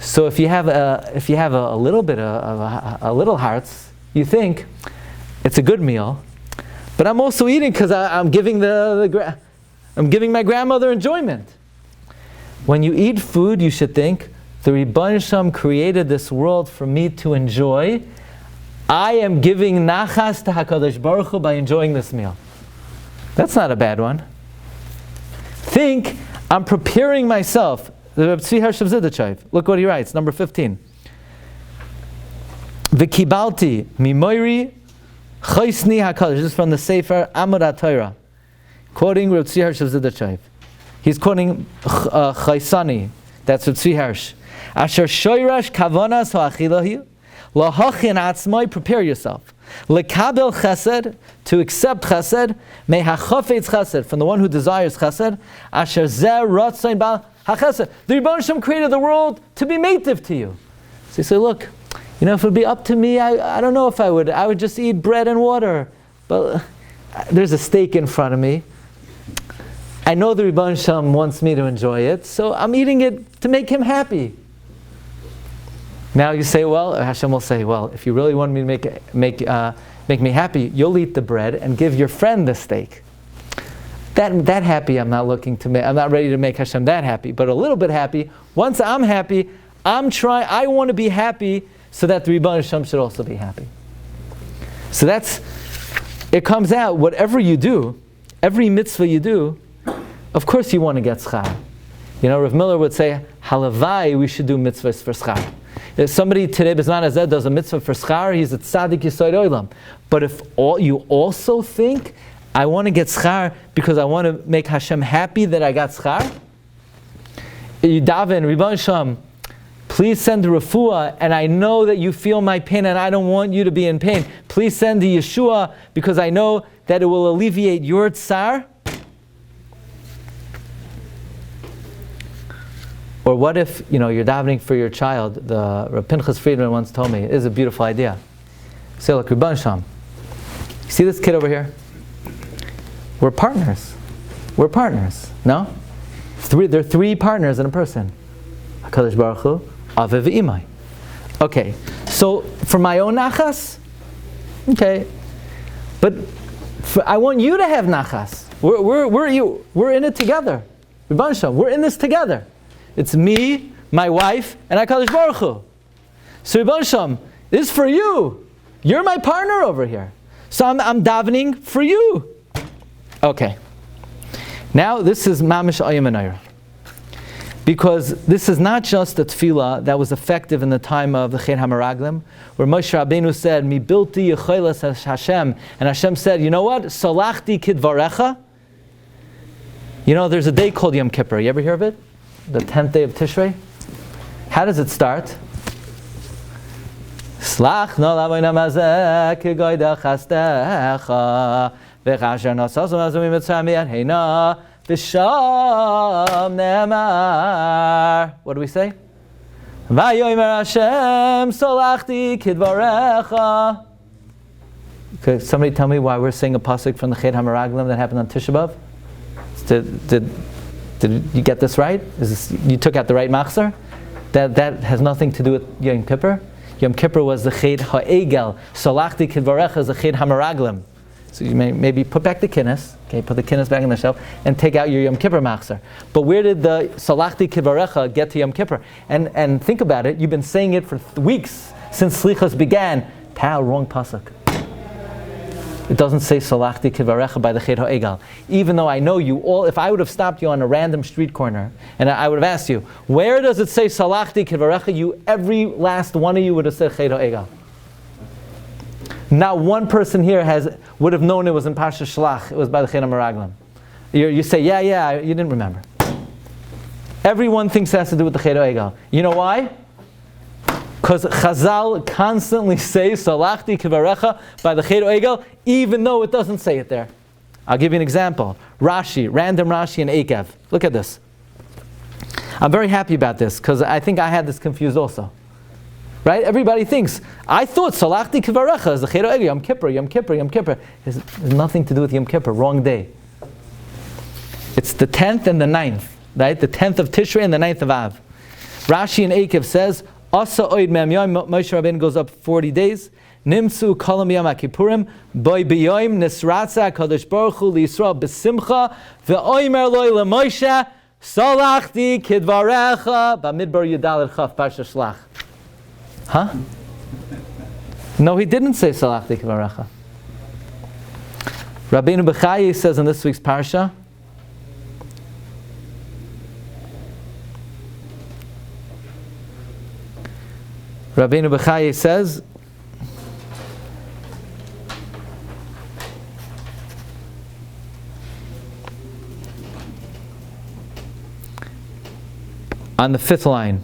So if you have a little bit of a little hearts, you think it's a good meal, but I'm also eating because I'm giving I'm giving my grandmother enjoyment. When you eat food, you should think, the Rebbeinu Shalom created this world for me to enjoy. I am giving nachas to HaKadosh Baruch Hu by enjoying this meal. That's not a bad one. Think, I'm preparing myself. The Reb Tzvi Hirsch of Zidichayv. Look what he writes, number 15. V'kibalti mimoiri chaysni HaKadosh. This is from the Sefer Amud HaTorah. Quoting Reb Tzvi Hirsch of Zidichayv. He's quoting Chaisani. That's what Tzvi Hersh. Asher shoyrash kavanas ha'achilahi lahachin atzmai. Prepare yourself. Lekabel chesed, to accept chesed. Mehachafetz chesed, from the one who desires chesed. Asher zeh ratzain bal hachesed. The Rebbeinu Shem created the world to be native to you. So you say, look, if it would be up to me, I don't know if I would. I would just eat bread and water. But there's a steak in front of me. I know the Rebbeinu Shem wants me to enjoy it, so I'm eating it to make him happy. Now you say, well, Hashem will say, well, if you really want me to make me happy, you'll eat the bread and give your friend the steak. That happy, I'm not looking to make. I'm not ready to make Hashem that happy, but a little bit happy. Once I'm happy, I want to be happy so that the Rebbeinu Shem should also be happy. So it comes out, whatever you do, every mitzvah you do, of course you want to get schar. Rav Miller would say, halavai, we should do mitzvahs for schar. If somebody today, B'zman Hazeh, does a mitzvah for schar, he's a tzaddik yesod olam. But if you also think, I want to get schar because I want to make Hashem happy that I got schar, you daven, Rebbeinu Shem, please send the refuah, and I know that you feel my pain and I don't want you to be in pain. Please send the Yeshua because I know that it will alleviate your tsar. Or what if, you're davening for your child? The Rav Pinchas Friedman once told me, it is a beautiful idea. Say, look, Rebbeinu Shem, you see this kid over here? We're partners. No? There are three partners in a person. HaKadosh Baruch Hu, Aviv Imai. Okay, so for my own nachas, okay, but I want you to have nachas. We're in it together. Rebbeinu Shem, we're in this together. It's me, my wife, and HaKadosh Baruch Hu. So Rebbeinu Shem, this is for you. You're my partner over here. So I'm davening for you. Okay. Now this is Mamish Ayim Anayra. Because this is not just a tefillah that was effective in the time of the Chet HaMeraglim, where Moshe Rabbeinu said, Mi bilti yecholas Hashem, and Hashem said, you know what? Salachti kidvarecha. There's a day called Yom Kippur. You ever hear of it? The 10th day of Tishrei. How does it start? Slach no lavoyna mazeh kigoyda chastecha v'chasher nosas u'mazumi mitzrayim yadheina v'sham ne'emar. What do we say? Vayomer Hashem solachti kidvarecha. Okay, somebody tell me why we're saying a pasuk from the Chet HaMeraglim that happened on Tisha B'Av? Did you get this right? You took out the right machzor? That has nothing to do with Yom Kippur. Yom Kippur was the Chet HaEgel. Solachti Kidvarecha is the Chet HaMeraglim. So you may maybe put back the kinnis, okay, put the kinnis back on the shelf, and take out your Yom Kippur machzor. But where did the Solachti Kidvarecha get to Yom Kippur? And think about it, you've been saying it for weeks since Slichos began. Tal, wrong pasuk. It doesn't say Salachti Kivarecha by the Chet HaEgel. Even though I know you all, if I would have stopped you on a random street corner, and I would have asked you, where does it say Salachti Kivarecha? Every last one of you would have said Chet HaEgel. Not one person here would have known it was in Parshas Shelach. It was by the Chet HaMeraglim. You say, yeah, you didn't remember. Everyone thinks it has to do with the Chet HaEgel. You know why? Because Chazal constantly say Salachti Kivarecha by the Chet HaEgel, even though it doesn't say it there. I'll give you an example. Rashi, random Rashi in Eikev. Look at this. I'm very happy about this because I think I had this confused also. Right? Everybody thinks, I thought Salachti Kivarecha is the Chet HaEgel, Yom Kippur, Yom Kippur, Yom Kippur. It has nothing to do with Yom Kippur, wrong day. It's the 10th and the 9th, right? The 10th of Tishrei and the 9th of Av. Rashi in Eikev says, Asa oid mem yom, Moshe Rabbeinu goes up 40 days. Nimtzu kolam yom HaKippurim, boy b'yoim nisratza HaKadosh Baruch Hu liYisrael b'simcha, ve'oimer loy leMoshe, salachti kidvarecha, b'midbar Yudaled Chaf, Parshas Shelach. Huh? No, he didn't say salachti kidvarecha. Rabbeinu Bechai says in this week's Parsha, Rabbeinu Bechai says, On the 5th line.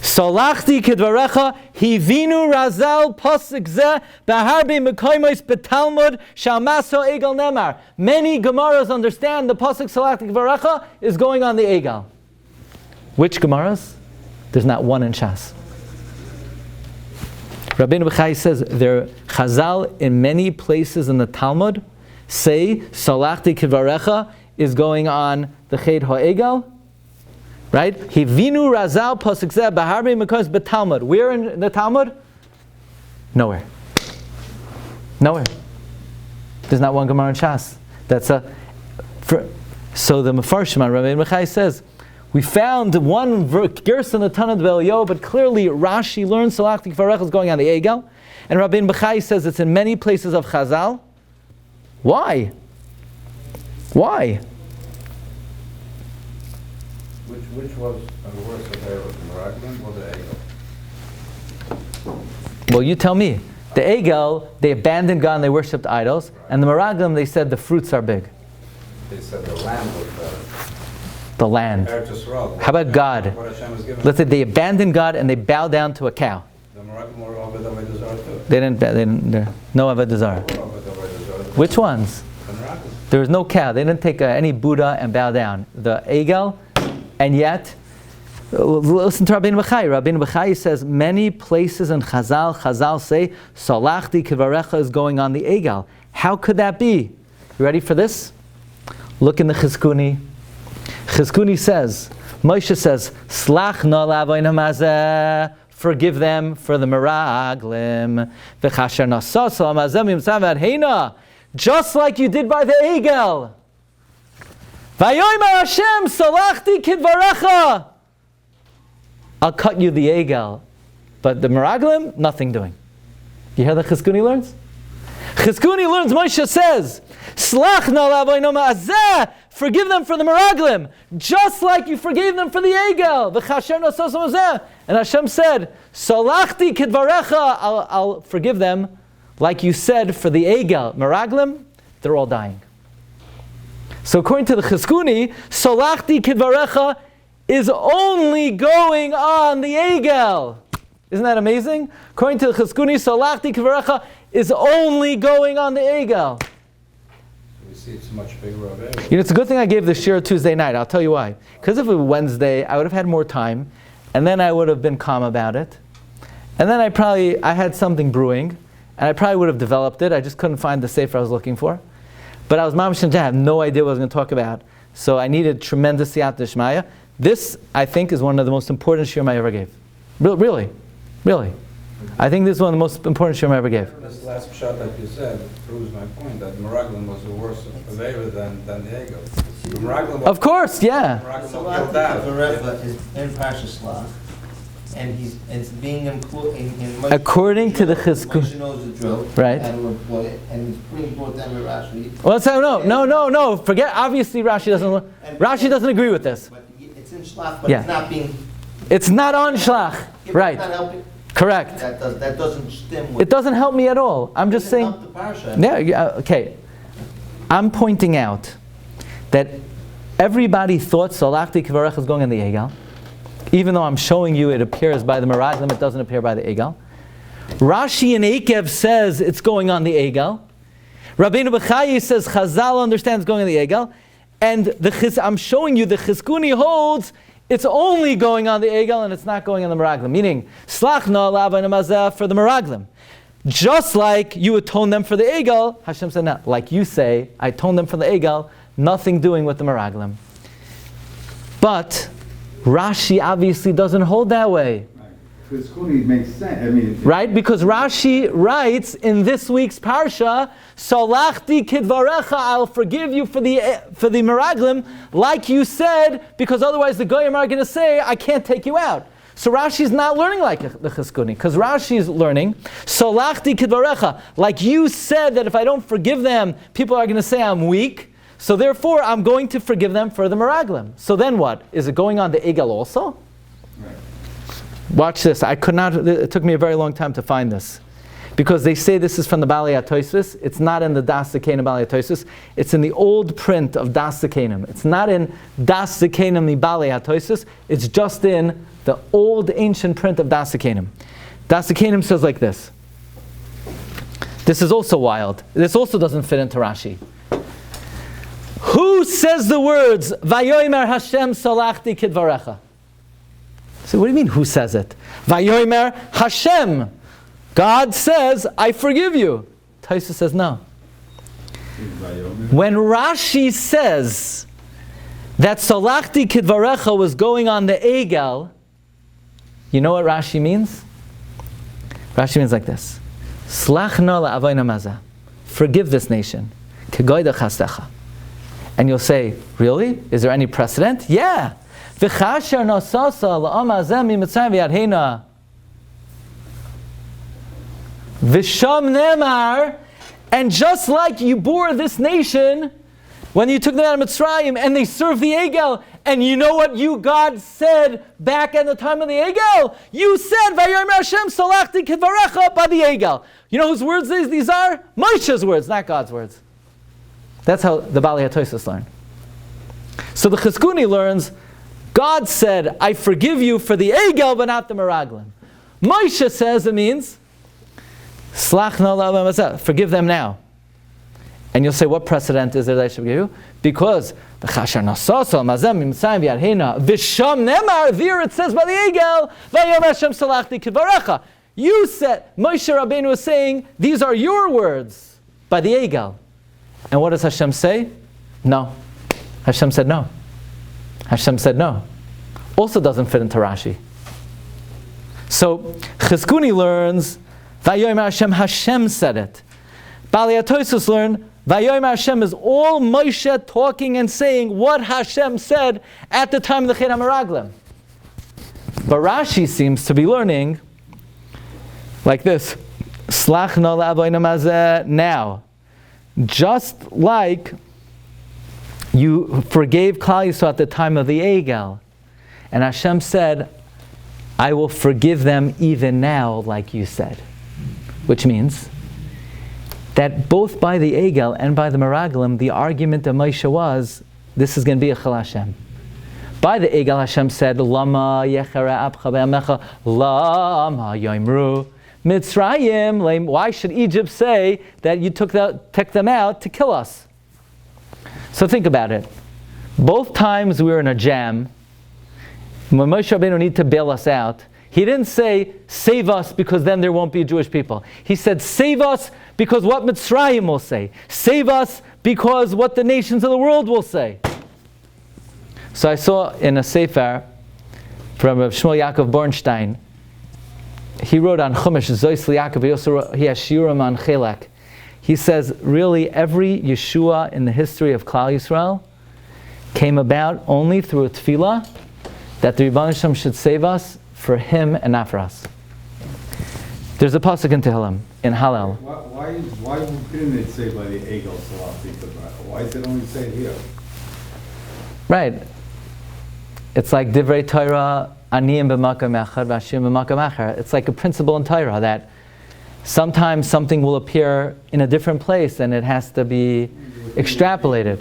Salachti kedvarecha hivinu razal pasuk zeh b'harbi mekoymos betalmud shalmaso egal nemar. Many Gemaras understand the pasuk salachti kedvarecha is going on the egal. Which Gemaras? There's not one in Shas. Rabbi Bechai says there Chazal in many places in the Talmud say salachti kedvarecha is going on the ched ha'egal. Right? Hivinu razal pasuk zeh b'harbi mekoymos betalmud. Where in the Talmud? Nowhere. Nowhere. There's not one Gemara in Shas. So the Mefarshim on Rabbi Mechai says, we found one gersa in the Tanad Velyo, but clearly Rashi learns Salachti Kvarech is going on the Egal, and Rabbi Bechai says it's in many places of Chazal. Why? Why? Which was a worse of error, the Meraglim or the Egel? Well, you tell me. The Egel, they abandoned God and they worshipped idols, and the Meraglim, they said the fruits are big. They said the land was better. The land. How about God? Let's say they abandoned God and they bowed down to a cow. The Meraglim were over the Avodah Zarah too. They didn't. No Avodah Zarah. Which ones? The Meraglim. There was no cow. They didn't take any Buddha and bow down. The Egel, and yet, listen to Rabbi Bechai. Rabbi Bechai says many places in Chazal say Salachti Kvarecha is going on the Egel. How could that be? You ready for this? Look in the Chizkuni. Chizkuni says, Moshe says, Slach na la'avoinam hazeh, forgive them for the Meraglim. V'chasher nasasa mazeh mimtzav adheina, just like you did by the Egel. Vayomer Hashem salachti kidvarecha. I'll cut you the Egel, but the Meraglim, nothing doing. You hear the Chizkuni learns? Chizkuni learns. Moshe says, "Slach na la'avoinam hazeh." Forgive them for the Meraglim, just like you forgave them for the Egel. V'chasher nasasa mazeh. And Hashem said, "Salachti kidvarecha." I'll forgive them, like you said for the Egel. Meraglim, they're all dying. So according to the Chizkuni, Salachti Kidvarecha is only going on the Egel. Isn't that amazing? According to the Chizkuni, Salachti Kidvarecha is only going on the Egel. We see it's much bigger of it. You know, it's a good thing I gave the shiur Tuesday night. I'll tell you why. Because if it was Wednesday, I would have had more time, and then I would have been calm about it. And then I had something brewing, and I probably would have developed it. I just couldn't find the sefer I was looking for. But I was mamish and I have no idea what I was going to talk about. So I needed tremendous siyata d'shmaya. This, I think, is one of the most important shiurim I ever gave. Really. I think this is one of the most important shiurim I ever gave. This last shot that you said proves my point that Meraglim was a worse avera than the Egel. Of course, yeah. Salachti Kvarecha is in Parshas Shelach, and it's being employed in Moshe. According to the Chizkuni. Moshe knows the drill. Right. And he's putting forth them with Rashi. Well, so no. Forget. Obviously, Rashi doesn't agree with this. But it's in Shelach, but Yeah. it's not being. It's not on Shelach. Right. It's not helping. Correct. That doesn't stem with. It doesn't help me at all. I'm just saying. Help the parsha. Yeah. Okay. I'm pointing out that everybody thought Salachti Kvarech is going on the Egel. Even though I'm showing you it appears by the Meraglim, it doesn't appear by the Egel. Rashi in Ekev says it's going on the Egel. Rabbeinu Bechai says Chazal understands it's going on the Egel. And I'm showing you the Chizkuni holds it's only going on the Egel and it's not going on the Meraglim. Meaning, Slach na la'avoinam hazeh for the Meraglim. Just like you atone them for the Egel, Hashem said, no. Like you say, I atone them for the Egel, nothing doing with the Meraglim. But Rashi obviously doesn't hold that way. Chizkuni makes sense. Right? Because Rashi writes in this week's Parsha, Salachti kidvarecha, I'll forgive you for the Meraglim, like you said, because otherwise the Goyim are going to say, I can't take you out. So Rashi's not learning like the Chizkuni, because Rashi's learning, Salachti kidvarecha, like you said that if I don't forgive them, people are going to say I'm weak. So therefore, I'm going to forgive them for the Meraglim. So then what? Is it going on the Egel also? Right. Watch this. It took me a very long time to find this. because they say this is from the Balei HaTosfos. It's not in the Das Zakenim Balei HaTosfos. It's in the old print of Das Zakenim. It's not in Das Zakenim the Balei HaTosfos. It's just in the old ancient print of Das Zakenim. Das Zakenim says like this. This is also wild. This also doesn't fit into Rashi. Who says the words, Vayomer Hashem salachti kidvarecha? So what do you mean, who says it? Vayomer Hashem. God says, I forgive you. Taisa says no. When Rashi says that salachti kidvarecha was going on the Egel, you know what Rashi means? Rashi means like this. Slachna la'avoyna maza. Forgive this nation. Kegoyda chastecha. And you'll say, really? Is there any precedent? Yeah. V'chasher nosasa la'am hazeh mimitzrayim v'yadheina. V'sham nemar. And just like you bore this nation when you took them out of Mitzrayim and they served the Egel, and you know what you, God, said back at the time of the Egel? You said, Vayomer Hashem salachti kidvarecha by the Egel. You know whose words these are? Moshe's words, not God's words. That's how the Balei HaTosfos learn. So the Chizkuni learns, God said, I forgive you for the Egel, but not the Meraglim. Moshe says it means, Slachna la'avayim hazeh, forgive them now. And you'll say, what precedent is there that I should give you? Because the Chasher Nasasa Mazem Mitzrayim V'Yadheina V'Sham Nemar, there it says by the Egel, Vayomer Hashem salachti kidvarecha. You said, Moshe Rabbeinu was saying, these are your words by the Egel. And what does Hashem say? No. Hashem said no. Hashem said no. Also doesn't fit into Rashi. So Chizkuni learns, Vayomer Hashem, Hashem said it. Balei HaTosfos learn, Vayomer Hashem is all Moshe talking and saying what Hashem said at the time of the Chet HaMeraglim. But Rashi seems to be learning like this. Slachna la'avoyna mazeh now. Just like you forgave Klal Yisrael at the time of the Egel, and Hashem said, I will forgive them even now, like you said. Which means that both by the Egel and by the Meraglim, the argument of Moshe was, this is going to be a Chal Hashem. By the Egel, Hashem said, Lama yechera abcha be'amecha, Lama yoimru Mitzrayim. Why should Egypt say that you took them out to kill us? So think about it. Both times we were in a jam, when Moshe Rabbeinu needed to bail us out, he didn't say, save us because then there won't be Jewish people. He said, save us because what Mitzrayim will say. Save us because what the nations of the world will say. So I saw in a sefer from Rabbi Shmuel Yaakov Bornstein, he wrote on Chumash, Zois Li'Yaakov, he has Shiurim on Shelach. He says, really, every Yeshua in the history of Klal Yisrael came about only through a tefillah that the Rebbeinu Shem should save us for him and not for us. There's a pasuk in Tehillim, in Hallel. Why couldn't it say by the Egel Salati? Why is it only say here? Right. It's like Divrei Torah, Aniyim b'makam echad, v'ashim b'makam acher. It's like a principle in Torah that sometimes something will appear in a different place and it has to be extrapolated.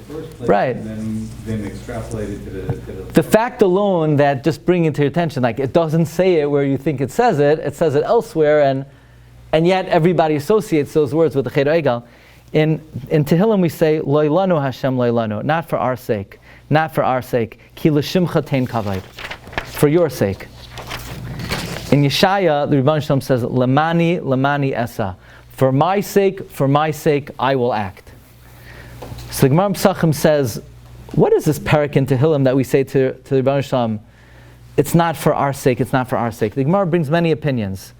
Right. And then extrapolated to the The fact alone that just bringing it to your attention, like it doesn't say it where you think it says it says it elsewhere, and yet everybody associates those words with the Chet Egel. In Tehillim we say, Lo lanu Hashem lo lanu, not for our sake, not for our sake, ki l'shimcha tein kavod, for your sake. In Yeshaya, the Rebbeinu Shalom says, Lemani esa, for my sake, I will act. So the Gemara Pesachim says, what is this parak in Tehillim that we say to the Rebbeinu Shalom? It's not for our sake, it's not for our sake. The Gemara brings many opinions.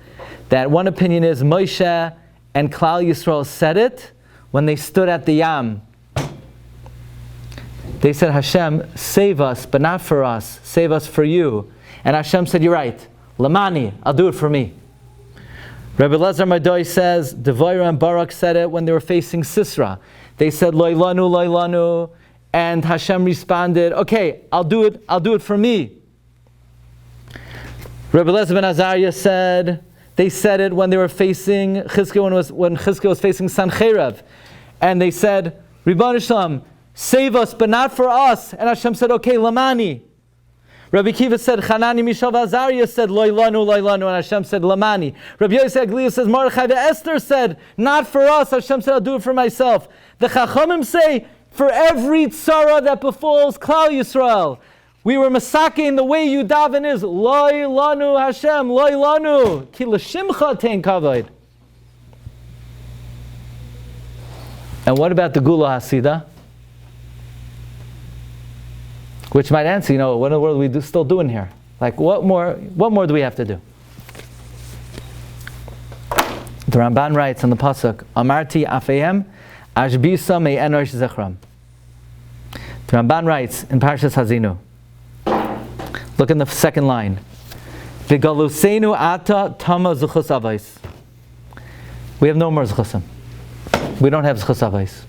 That one opinion is Moshe and Klal Yisrael said it when they stood at the Yam. They said, Hashem, save us, but not for us. Save us for you. And Hashem said, you're right. Lamani, I'll do it for me. Rabbi Elazar Madoi says, Devorah and Barak said it when they were facing Sisra. They said, Lo lanu, and Hashem responded, okay, I'll do it for me. Rabbi Elazar ben Azariah said they said it when they were facing Chizkiah, when Chizkiah was facing Sancheirav. And they said, Ribbon Shalom, save us, but not for us. And Hashem said, okay, Lamani. Rabbi Kiva said, Chanani Mishav Azariah said, Loi lanu, and Hashem said, Lamani. Rabbi Yosef Agliyah says, Mordechai Esther said, not for us. Hashem said, I'll do it for myself. The Chachamim say, for every tzara that befalls Klal Yisrael, we were masaking the way you daven is, Loi lanu Hashem, Loi lanu, ki l'shimcha tein kavod. And what about the Gula Hasidah? Which might answer, what in the world are we still doing here? Like, what more do we have to do? The Ramban writes on the pasuk, Amarti afayem, ashbisa me enosh zechram. The Ramban writes in Parshas Hazinu. Look in the second line. V'galusenu ata tama zuchus avos. We have no more zuchusim. We don't have zuchus avos.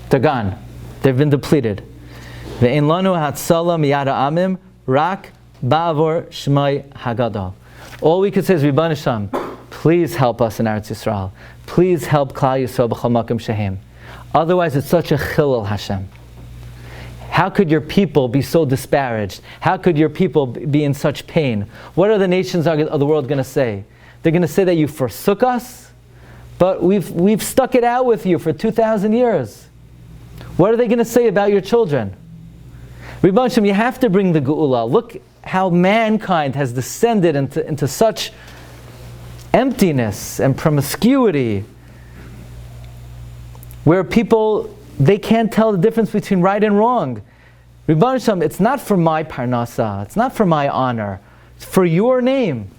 They're gone. They've been depleted. Ve'en lanu hatzala miyada amim rak ba'avor shmai hagadol. All we could say is, Ribbono Shel Olam, please help us in Eretz Yisrael. Please help Klal Yisrael b'chol makom shehem. Otherwise, it's such a chilul Hashem. How could your people be so disparaged? How could your people be in such pain? What are the nations of the world going to say? They're going to say that you forsook us, but we've stuck it out with you for 2,000 years. What are they going to say about your children? Ribbono Shel Olam, you have to bring the Geula. Look how mankind has descended into such emptiness and promiscuity, where people, they can't tell the difference between right and wrong. Ribbono Shel Olam, it's not for my parnasa, it's not for my honor, it's for your name.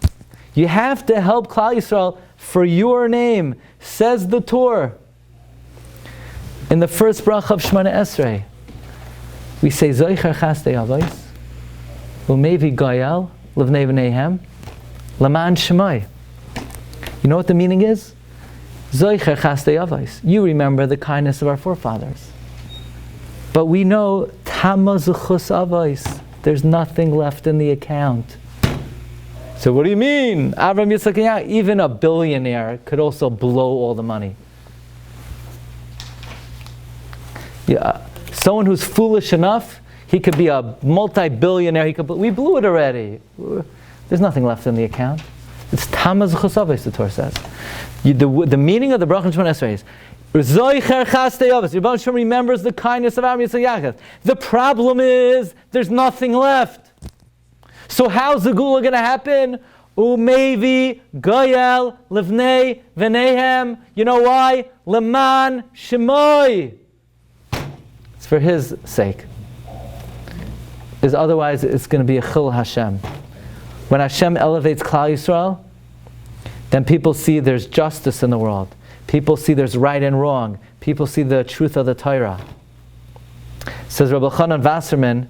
You have to help Klal Yisrael for your name, says the Torah. In the first bracha of Shemona Esrei, we say, Zoicher chastei avos, umevi goyal, levnei v'neihem, laman shemai. You know what the meaning is? Zoicher chastei avos. You remember the kindness of our forefathers. But we know, tama zuchus avos. There's nothing left in the account. So what do you mean? Avram Yitzchak and Yaakov, even a billionaire could also blow all the money. Yeah. Someone who's foolish enough, he could be a multi-billionaire. We blew it already. There's nothing left in the account. It's tamaz chosavos, the Torah says. The meaning of the bracha Shemona Esrei is Zoicher chastei avos. Ribbono Shel Olam remembers the kindness of Avram Yitzchak Yaakov. The problem is there's nothing left. So how's the Gula going to happen? Umevi goyal levnei v'neihem. You know why? Leman shemoi. It's for His sake. Because otherwise it's going to be a chil Hashem. When Hashem elevates Klal Yisrael, then people see there's justice in the world. People see there's right and wrong. People see the truth of the Torah. Says Rabbi Chanan Wasserman,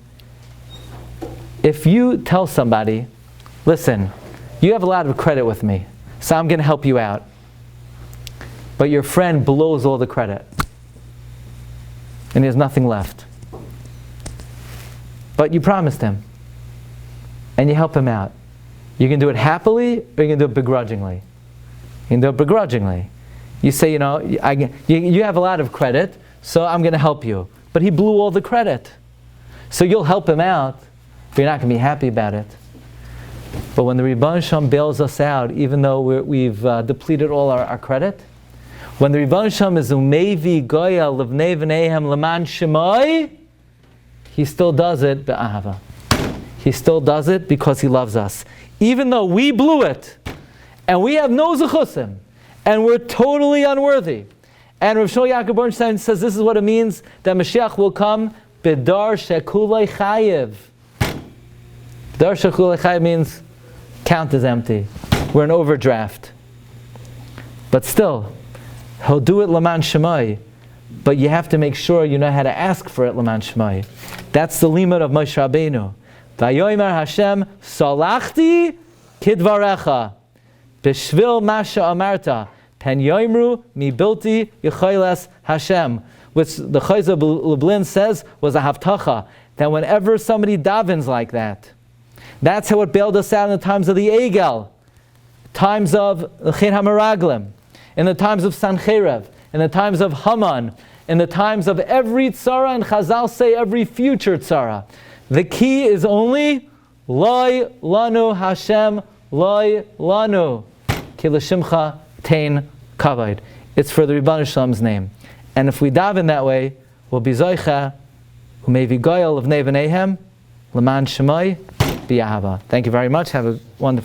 if you tell somebody, listen, you have a lot of credit with me, so I'm going to help you out. But your friend blows all the credit, and he has nothing left. But you promised him, and you help him out. You can do it happily, or you can do it begrudgingly. You can do it begrudgingly. You say, you have a lot of credit, so I'm going to help you. But he blew all the credit. So you'll help him out, but you're not going to be happy about it. But when the Ribbono Shel Olam bails us out, even though we've depleted all our credit, when the Ribbono Shel Olam is umevi goya levnei v'neihem leman shemai, He still does it be'ahava. He still does it because He loves us. Even though we blew it, and we have no zechusim, and we're totally unworthy. And Rav Shmuel Yaakov Bernstein says this is what it means that Mashiach will come b'dar shekulei chayiv. Dar shekulei chayiv means count is empty. We're in overdraft. But still, He'll do it leman shemai. But you have to make sure you know how to ask for it leman shemai. That's the limit of Moshe Rabbeinu. Vayomer Hashem salachti kidvarecha b'shvil masha amarta pen yoimru mi bilti yichayles Hashem, which the Chayzer Lublin says was a havtacha, that whenever somebody davens like that, that's how it bailed us out in the times of the Egel. times of L'chein HaMeraglim, in the times of Sancherev, in the times of Haman, in the times of every tzara, and Chazal say every future tzara. The key is only Loi Lanu Hashem, Loi Lanu Ki L'Shimcha Tein Kavod. It's for the Rebbeinu Shalom's name. And if we daven that way, we'll be Zoicha, Umevi Goyal of Nei V'neihem, L'man Shemai, B'Yahava. Thank you very much. Have a wonderful